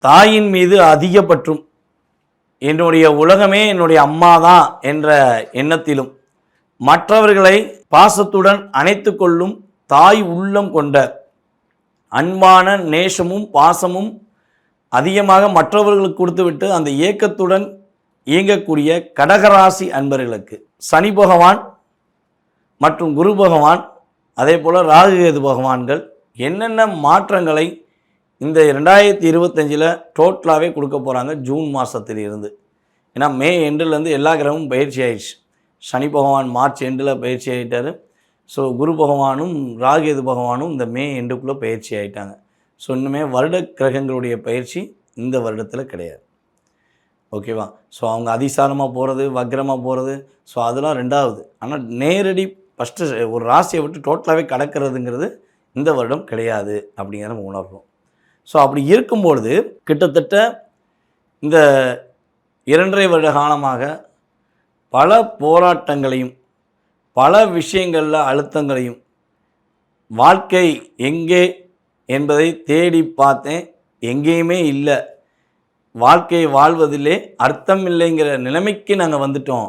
தாயின் மீது அதிக பற்றும், என்னுடைய உலகமே என்னுடைய அம்மா தான் என்ற எண்ணத்திலும், மற்றவர்களை பாசத்துடன் அணைத்து கொள்ளும் தாய் உள்ளம் கொண்ட அன்பான நேசமும் பாசமும் அதிகமாக மற்றவர்களுக்கு கொடுத்துவிட்டு அந்த ஏக்கத்துடன் இயங்கக்கூடிய கடகராசி அன்பர்களுக்கு சனி பகவான் மற்றும் குரு பகவான் அதே போல் ராகு கேது பகவான்கள் என்னென்ன மாற்றங்களை இந்த 2025 டோட்டலாகவே கொடுக்க போகிறாங்க ஜூன் மாதத்தில் இருந்து. ஏன்னா மே எண்டுலேருந்து எல்லா கிரகமும் பயிற்சி ஆயிடுச்சு. சனி பகவான் மார்ச் எண்டில் பயிற்சி ஆகிட்டார். ஸோ குரு பகவானும் ராகுகேது பகவானும் இந்த மே எண்டுக்குள்ளே பயிற்சி ஆகிட்டாங்க. ஸோ இன்னுமே வருட கிரகங்களுடைய பயிற்சி இந்த வருடத்தில் கிடையாது. ஓகேவா? ஸோ அவங்க அதிசாரமாக போகிறது, வக்ரமாக போகிறது, ஸோ அதெல்லாம் ரெண்டாவது. ஆனால் நேரடி ஃபஸ்ட்டு ஒரு ராசியை விட்டு டோட்டலாகவே கடக்கிறதுங்கிறது இந்த வருடம் கிடையாது அப்படிங்கிற நம்ம உணர்றோம். ஸோ அப்படி இருக்கும்பொழுது கிட்டத்தட்ட இந்த 2.5 வருட காலமாக பல போராட்டங்களையும் பல விஷயங்களில் அழுத்தங்களையும் வாழ்க்கை எங்கே என்பதை தேடி பார்த்தேன், எங்கேயுமே இல்லை. வாழ்க்கையை வாழ்வதிலே அர்த்தம் இல்லைங்கிற நிலைமைக்கு நாங்கள் வந்துட்டோம்